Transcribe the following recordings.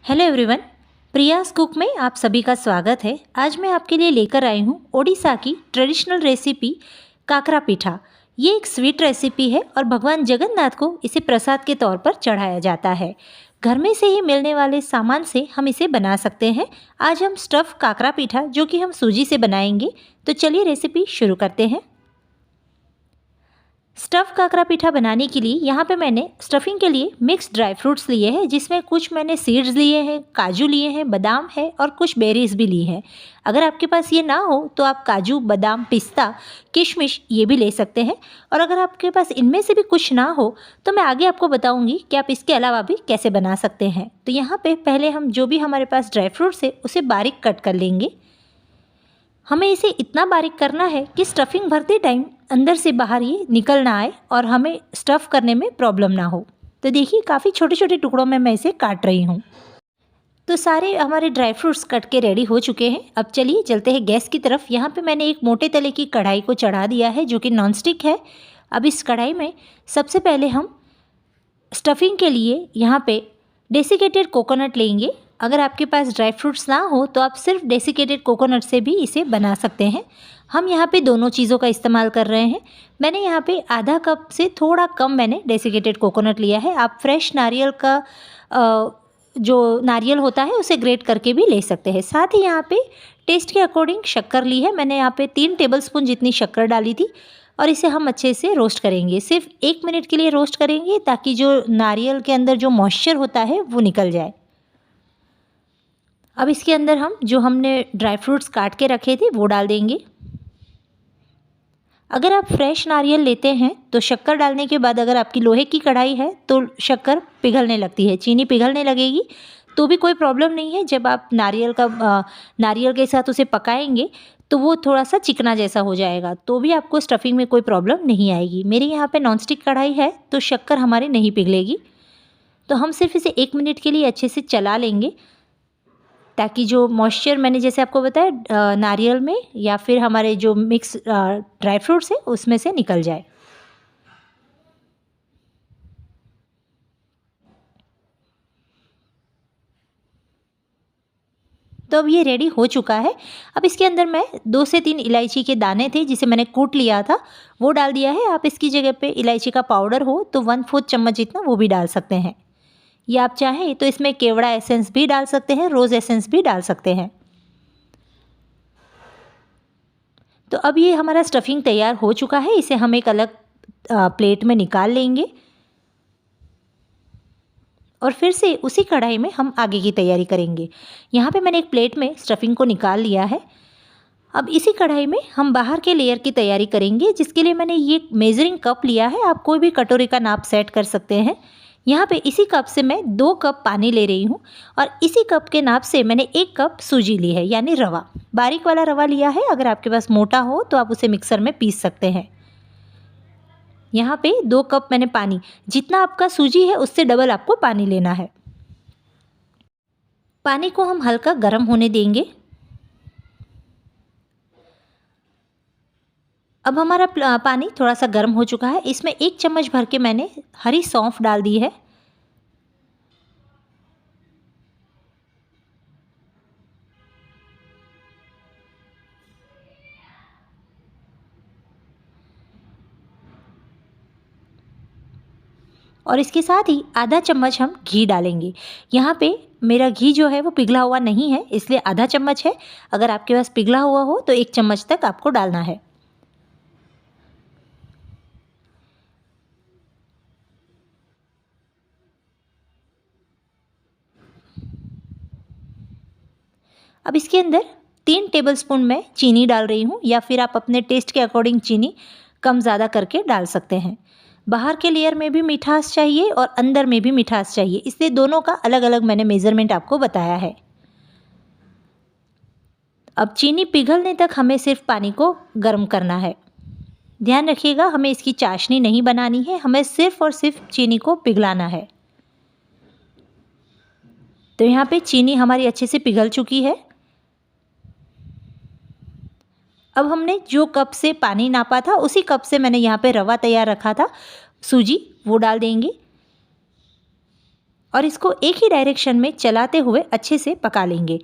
Hello everyone, Priya's cook में आप सभी का स्वागत है। आज मैं आपके लिए लेकर आई हूँ ओडिशा की ट्रेडिशनल रेसिपी काकरा पीठा। ये एक स्वीट रेसिपी है और भगवान जगन्नाथ को इसे प्रसाद के तौर पर चढ़ाया जाता है। घर में से ही मिलने वाले सामान से हम इसे बना सकते हैं। आज हम स्टफ़ काकरा पीठा जो कि हम सूजी से बनाएंगे, तो चलिए रेसिपी शुरू करते हैं। स्टफ़ काकरा पीठा बनाने के लिए यहाँ पे मैंने स्टफिंग के लिए मिक्स ड्राई फ्रूट्स लिए हैं, जिसमें कुछ मैंने सीड्स लिए हैं, काजू लिए हैं, बादाम है और कुछ बेरीज भी ली हैं। अगर आपके पास ये ना हो तो आप काजू, बादाम, पिस्ता, किशमिश ये भी ले सकते हैं। और अगर आपके पास इनमें से भी कुछ ना हो तो मैं आगे आपको बताऊँगी कि आप इसके अलावा भी कैसे बना सकते हैं। तो यहाँ पर पहले हम जो भी हमारे पास ड्राई फ्रूट्स है उसे बारीक कट कर लेंगे। हमें इसे इतना बारीक करना है कि स्टफिंग भरते टाइम अंदर से बाहर ये निकल ना आए और हमें स्टफ़ करने में प्रॉब्लम ना हो। तो देखिए काफ़ी छोटे छोटे टुकड़ों में मैं इसे काट रही हूँ। तो सारे हमारे ड्राई फ्रूट्स कट के रेडी हो चुके हैं। अब चलिए चलते हैं गैस की तरफ। यहाँ पे मैंने एक मोटे तले की कढ़ाई को चढ़ा दिया है जो कि नॉन स्टिक है। अब इस कढ़ाई में सबसे पहले हम स्टफिंग के लिए यहाँ पे डेसिकेटेड कोकोनट लेंगे। अगर आपके पास ड्राई फ्रूट्स ना हो तो आप सिर्फ डेसिकेटेड कोकोनट से भी इसे बना सकते हैं। हम यहाँ पे दोनों चीज़ों का इस्तेमाल कर रहे हैं। मैंने यहाँ पे आधा कप से थोड़ा कम मैंने डेसिकेटेड कोकोनट लिया है। आप फ्रेश नारियल का जो नारियल होता है उसे ग्रेट करके भी ले सकते हैं। साथ ही यहाँ पे टेस्ट के अकॉर्डिंग शक्कर ली है। मैंने यहाँ पे 3 टेबलस्पून जितनी शक्कर डाली थी और इसे हम अच्छे से रोस्ट करेंगे। सिर्फ 1 मिनट के लिए रोस्ट करेंगे ताकि जो नारियल के अंदर जो मॉइस्चर होता है वो निकल जाए। अब इसके अंदर हम जो हमने ड्राई फ्रूट्स काट के रखे थे वो डाल देंगे। अगर आप फ्रेश नारियल लेते हैं तो शक्कर डालने के बाद अगर आपकी लोहे की कढ़ाई है तो शक्कर पिघलने लगती है, चीनी पिघलने लगेगी, तो भी कोई प्रॉब्लम नहीं है। जब आप नारियल के साथ उसे पकाएंगे तो वो थोड़ा सा चिकना जैसा हो जाएगा, तो भी आपको स्टफिंग में कोई प्रॉब्लम नहीं आएगी। मेरे यहाँ पे नॉनस्टिक कढ़ाई है तो शक्कर हमारी नहीं पिघलेगी। तो हम सिर्फ इसे 1 मिनट के लिए अच्छे से चला लेंगे ताकि जो मॉइस्चर मैंने जैसे आपको बताया नारियल में या फिर हमारे जो मिक्स ड्राई फ्रूट्स है उसमें से निकल जाए। तो अब ये रेडी हो चुका है। अब इसके अंदर मैं 2 से 3 इलायची के दाने थे जिसे मैंने कूट लिया था वो डाल दिया है। आप इसकी जगह पे इलायची का पाउडर हो तो 1/4 चम्मच जितना वो भी डाल सकते हैं, या आप चाहें तो इसमें केवड़ा एसेंस भी डाल सकते हैं, रोज़ एसेंस भी डाल सकते हैं। तो अब ये हमारा स्टफिंग तैयार हो चुका है। इसे हम एक अलग प्लेट में निकाल लेंगे और फिर से उसी कढ़ाई में हम आगे की तैयारी करेंगे। यहाँ पे मैंने एक प्लेट में स्टफिंग को निकाल लिया है। अब इसी कढ़ाई में हम बाहर के लेयर की तैयारी करेंगे, जिसके लिए मैंने ये मेजरिंग कप लिया है। आप कोई भी कटोरी का नाप सेट कर सकते हैं। यहाँ पे इसी कप से मैं 2 कप पानी ले रही हूँ और इसी कप के नाप से मैंने 1 कप सूजी ली है, यानी रवा। बारीक वाला रवा लिया है। अगर आपके पास मोटा हो तो आप उसे मिक्सर में पीस सकते हैं। यहाँ पे 2 कप मैंने पानी, जितना आपका सूजी है उससे डबल आपको पानी लेना है। पानी को हम हल्का गर्म होने देंगे। अब हमारा पानी थोड़ा सा गर्म हो चुका है। इसमें 1 चम्मच भर के मैंने हरी सौंफ डाल दी है। और इसके साथ ही आधा चम्मच हम घी डालेंगे। यहाँ पे मेरा घी जो है वो पिघला हुआ नहीं है, इसलिए आधा चम्मच है। अगर आपके पास पिघला हुआ हो तो 1 चम्मच तक आपको डालना है। अब इसके अंदर 3 टेबलस्पून मैं चीनी डाल रही हूँ, या फिर आप अपने टेस्ट के अकॉर्डिंग चीनी कम ज़्यादा करके डाल सकते हैं। बाहर के लेयर में भी मिठास चाहिए और अंदर में भी मिठास चाहिए, इसलिए दोनों का अलग अलग मैंने मेज़रमेंट आपको बताया है। अब चीनी पिघलने तक हमें सिर्फ पानी को गर्म करना है। ध्यान रखिएगा, हमें इसकी चाशनी नहीं बनानी है, हमें सिर्फ और सिर्फ चीनी को पिघलाना है। तो यहाँ पे चीनी हमारी अच्छे से पिघल चुकी है। अब हमने जो कप से पानी नापा था उसी कप से मैंने यहाँ पे रवा तैयार रखा था, सूजी, वो डाल देंगे। और इसको एक ही डायरेक्शन में चलाते हुए अच्छे से पका लेंगे।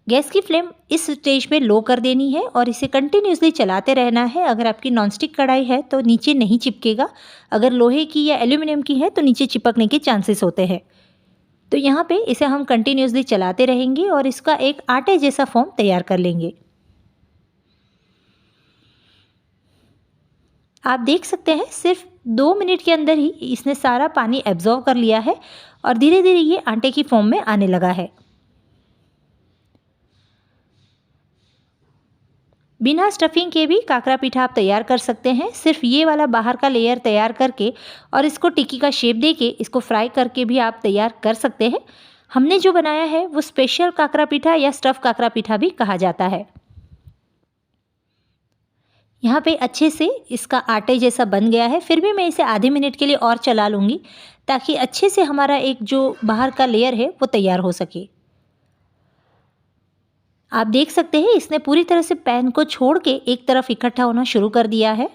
गैस की फ्लेम इस स्टेज पे लो कर देनी है और इसे कंटिन्यूसली चलाते रहना है। अगर आपकी नॉनस्टिक कढ़ाई है तो नीचे नहीं चिपकेगा, अगर लोहे की या एल्यूमिनियम की है तो नीचे चिपकने के चांसेस होते हैं। तो यहाँ पे इसे हम कंटिन्यूसली चलाते रहेंगे और इसका एक आटे जैसा फॉर्म तैयार कर लेंगे। आप देख सकते हैं सिर्फ 2 मिनट के अंदर ही इसने सारा पानी एब्जॉर्व कर लिया है और धीरे धीरे ये आटे की फॉर्म में आने लगा है। बिना स्टफिंग के भी काकरा पीठा आप तैयार कर सकते हैं। सिर्फ ये वाला बाहर का लेयर तैयार करके और इसको टिक्की का शेप देके इसको फ्राई करके भी आप तैयार कर सकते हैं। हमने जो बनाया है वो स्पेशल काकरा पीठा या स्टफ़ काकरा पीठा भी कहा जाता है। यहाँ पे अच्छे से इसका आटे जैसा बन गया है, फिर भी मैं इसे आधे मिनट के लिए और चला लूँगी ताकि अच्छे से हमारा एक जो बाहर का लेयर है वो तैयार हो सके। आप देख सकते हैं इसने पूरी तरह से पैन को छोड़ के एक तरफ इकट्ठा होना शुरू कर दिया है।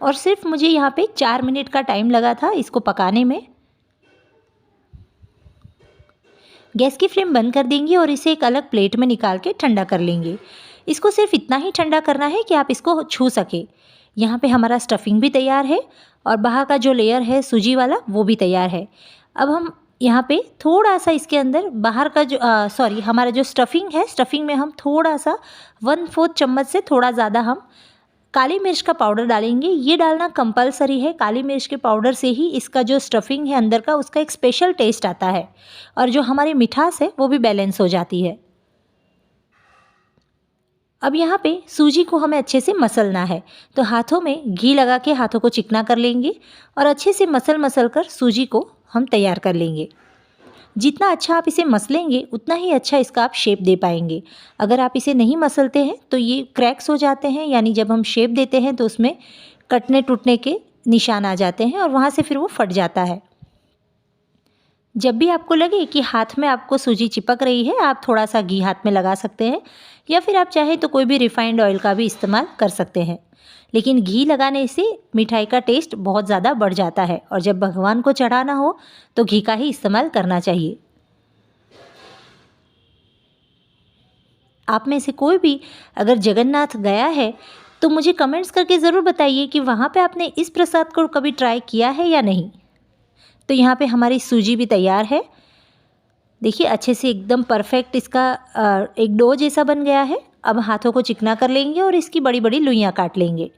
और सिर्फ मुझे यहाँ पे 4 मिनट का टाइम लगा था इसको पकाने में। गैस की फ्लेम बंद कर देंगे और इसे एक अलग प्लेट में निकाल के ठंडा कर लेंगे। इसको सिर्फ इतना ही ठंडा करना है कि आप इसको छू सके। यहाँ पे हमारा स्टफिंग भी तैयार है और बाहर का जो लेयर है सूजी वाला वो भी तैयार है। अब हम यहाँ पे थोड़ा सा इसके अंदर बाहर का जो हमारा जो स्टफिंग है, स्टफिंग में हम थोड़ा सा 1/4 चम्मच से थोड़ा ज़्यादा हम काली मिर्च का पाउडर डालेंगे। ये डालना कंपलसरी है। काली मिर्च के पाउडर से ही इसका जो स्टफिंग है अंदर का उसका एक स्पेशल टेस्ट आता है और जो हमारी मिठास है वो भी बैलेंस हो जाती है। अब यहाँ पे सूजी को हमें अच्छे से मसलना है, तो हाथों में घी लगा के हाथों को चिकना कर लेंगे और अच्छे से मसल कर सूजी को हम तैयार कर लेंगे। जितना अच्छा आप इसे मसलेंगे उतना ही अच्छा इसका आप शेप दे पाएंगे। अगर आप इसे नहीं मसलते हैं तो ये क्रैक्स हो जाते हैं, यानी जब हम शेप देते हैं तो उसमें कटने टूटने के निशान आ जाते हैं और वहाँ से फिर वो फट जाता है। जब भी आपको लगे कि हाथ में आपको सूजी चिपक रही है, आप थोड़ा सा घी हाथ में लगा सकते हैं या फिर आप चाहें तो कोई भी रिफाइंड ऑयल का भी इस्तेमाल कर सकते हैं। लेकिन घी लगाने से मिठाई का टेस्ट बहुत ज़्यादा बढ़ जाता है और जब भगवान को चढ़ाना हो तो घी का ही इस्तेमाल करना चाहिए। आप में से कोई भी अगर जगन्नाथ गया है तो मुझे कमेंट्स करके ज़रूर बताइए कि वहाँ पे आपने इस प्रसाद को कभी ट्राई किया है या नहीं। तो यहाँ पे हमारी सूजी भी तैयार है। देखिए अच्छे से एकदम परफेक्ट इसका एक डो जैसा बन गया है। अब हाथों को चिकना कर लेंगे और इसकी बड़ी बड़ी लुइयाँ काट लेंगे।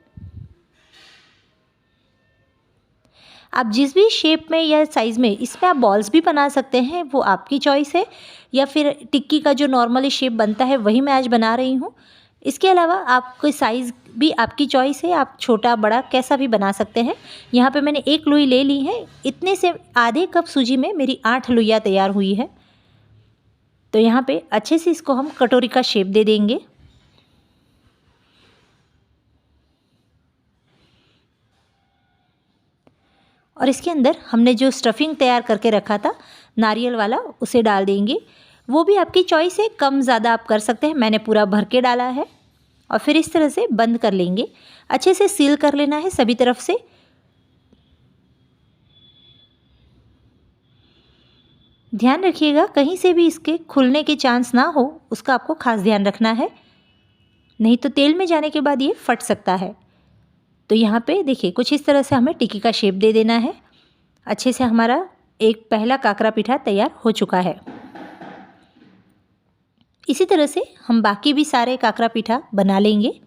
आप जिस भी शेप में या साइज़ में इसमें आप बॉल्स भी बना सकते हैं, वो आपकी चॉइस है, या फिर टिक्की का जो नॉर्मली शेप बनता है वही मैं आज बना रही हूँ। इसके अलावा आपको साइज़ भी आपकी चॉइस है, आप छोटा बड़ा कैसा भी बना सकते हैं। यहाँ पे मैंने 1 लुई ले ली है। इतने से आधे कप सूजी में मेरी 8 लुइयाँ तैयार हुई है। तो यहाँ पे अच्छे से इसको हम कटोरी का शेप दे देंगे। और इसके अंदर हमने जो स्टफिंग तैयार करके रखा था नारियल वाला, उसे डाल देंगे। वो भी आपकी चॉइस है, कम ज़्यादा आप कर सकते हैं। मैंने पूरा भर के डाला है और फिर इस तरह से बंद कर लेंगे। अच्छे से सील कर लेना है सभी तरफ से। ध्यान रखिएगा कहीं से भी इसके खुलने के चांस ना हो, उसका आपको खास ध्यान रखना है, नहीं तो तेल में जाने के बाद ये फट सकता है। तो यहाँ पे देखिए कुछ इस तरह से हमें टिक्की का शेप दे देना है। अच्छे से हमारा एक पहला काकरा पीठा तैयार हो चुका है। इसी तरह से हम बाकी भी सारे काकरा पीठा बना लेंगे।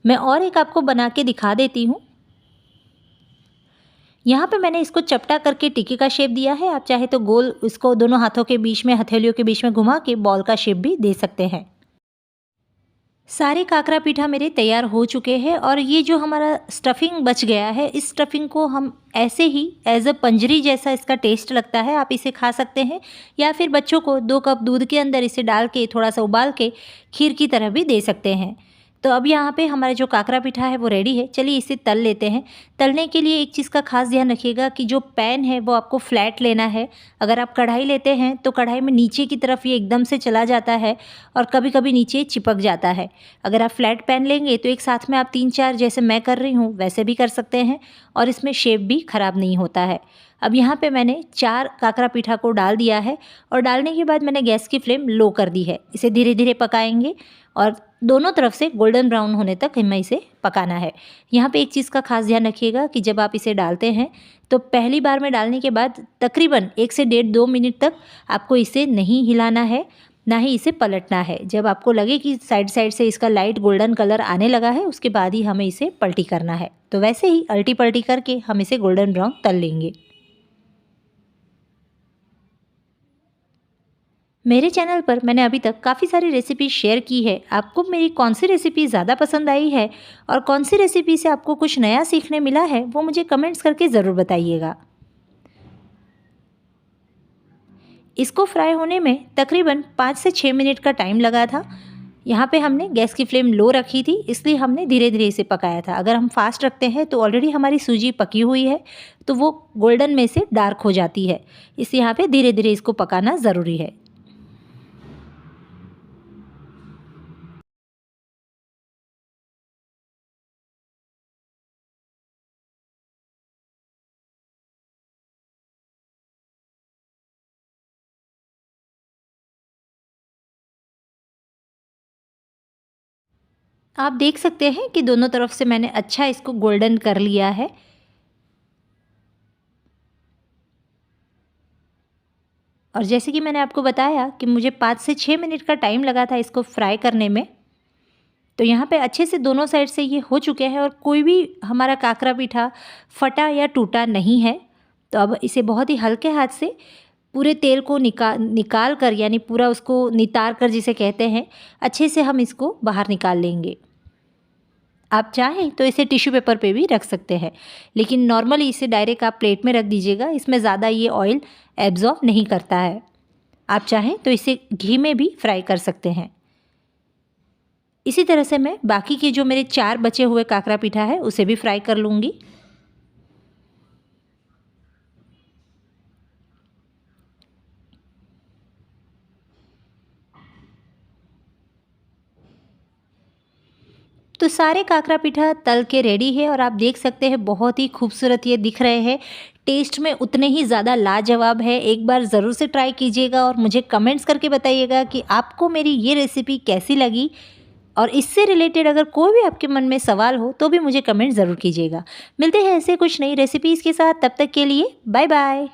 मैं और एक आपको बना के दिखा देती हूँ। यहाँ पे मैंने इसको चपटा करके टिक्की का शेप दिया है। आप चाहे तो गोल इसको दोनों हाथों के बीच में, हथेलियों के बीच में घुमा के बॉल का शेप भी दे सकते हैं। सारे काकरा पीठा मेरे तैयार हो चुके हैं और ये जो हमारा स्टफिंग बच गया है, इस स्टफिंग को हम ऐसे ही एज अ पंजरी जैसा इसका टेस्ट लगता है, आप इसे खा सकते हैं या फिर बच्चों को 2 कप दूध के अंदर इसे डाल के थोड़ा सा उबाल के खीर की तरह भी दे सकते हैं। तो अब यहाँ पे हमारा जो काकरा पीठा है वो रेडी है। चलिए इसे तल लेते हैं। तलने के लिए एक चीज़ का खास ध्यान रखिएगा कि जो पैन है वो आपको फ्लैट लेना है। अगर आप कढ़ाई लेते हैं तो कढ़ाई में नीचे की तरफ ये एकदम से चला जाता है और कभी कभी नीचे चिपक जाता है। अगर आप फ्लैट पैन लेंगे तो एक साथ में आप 3-4 जैसे मैं कर रही हूँ वैसे भी कर सकते हैं और इसमें शेप भी ख़राब नहीं होता है। अब यहाँ पे मैंने 4 काकरा पीठा को डाल दिया है और डालने के बाद मैंने गैस की फ्लेम लो कर दी है। इसे धीरे धीरे पकाएंगे और दोनों तरफ से गोल्डन ब्राउन होने तक हमें इसे पकाना है। यहाँ पे एक चीज़ का खास ध्यान रखिएगा कि जब आप इसे डालते हैं तो पहली बार में डालने के बाद तकरीबन 1 से 1.5-2 मिनट तक आपको इसे नहीं हिलाना है, ना ही इसे पलटना है। जब आपको लगे कि साइड साइड से इसका लाइट गोल्डन कलर आने लगा है उसके बाद ही हमें इसे पलटी करना है। तो वैसे ही अल्टी पल्टी करके हम इसे गोल्डन ब्राउन तल लेंगे। मेरे चैनल पर मैंने अभी तक काफ़ी सारी रेसिपी शेयर की है। आपको मेरी कौन सी रेसिपी ज़्यादा पसंद आई है और कौन सी रेसिपी से आपको कुछ नया सीखने मिला है वो मुझे कमेंट्स करके ज़रूर बताइएगा। इसको फ्राई होने में तकरीबन 5 से 6 मिनट का टाइम लगा था। यहाँ पे हमने गैस की फ्लेम लो रखी थी इसलिए हमने धीरे धीरे इसे पकाया था। अगर हम फास्ट रखते हैं तो ऑलरेडी हमारी सूजी पकी हुई है तो वो गोल्डन में से डार्क हो जाती है, इसलिए यहाँ पे धीरे धीरे इसको पकाना ज़रूरी है। आप देख सकते हैं कि दोनों तरफ से मैंने अच्छा इसको गोल्डन कर लिया है। और जैसे कि मैंने आपको बताया कि मुझे 5 से 6 मिनट का टाइम लगा था इसको फ्राई करने में। तो यहाँ पे अच्छे से दोनों साइड से ये हो चुके हैं और कोई भी हमारा काकरा पीठा फटा या टूटा नहीं है। तो अब इसे बहुत ही हल्के हाथ से पूरे तेल को निकाल कर, यानी पूरा उसको नितार कर जिसे कहते हैं, अच्छे से हम इसको बाहर निकाल लेंगे। आप चाहें तो इसे टिश्यू पेपर पे भी रख सकते हैं, लेकिन नॉर्मली इसे डायरेक्ट आप प्लेट में रख दीजिएगा। इसमें ज़्यादा ये ऑयल एब्जॉर्ब नहीं करता है। आप चाहें तो इसे घी में भी फ्राई कर सकते हैं। इसी तरह से मैं बाकी के जो मेरे 4 बचे हुए काकरा पीठा है उसे भी फ्राई कर लूँगी। तो सारे काकरा पीठा तल के रेडी है और आप देख सकते हैं बहुत ही खूबसूरत ये दिख रहे हैं। टेस्ट में उतने ही ज़्यादा लाजवाब है। एक बार ज़रूर से ट्राई कीजिएगा और मुझे कमेंट्स करके बताइएगा कि आपको मेरी ये रेसिपी कैसी लगी। और इससे रिलेटेड अगर कोई भी आपके मन में सवाल हो तो भी मुझे कमेंट ज़रूर कीजिएगा। मिलते हैं ऐसे कुछ नई रेसिपीज़ के साथ, तब तक के लिए बाय बाय।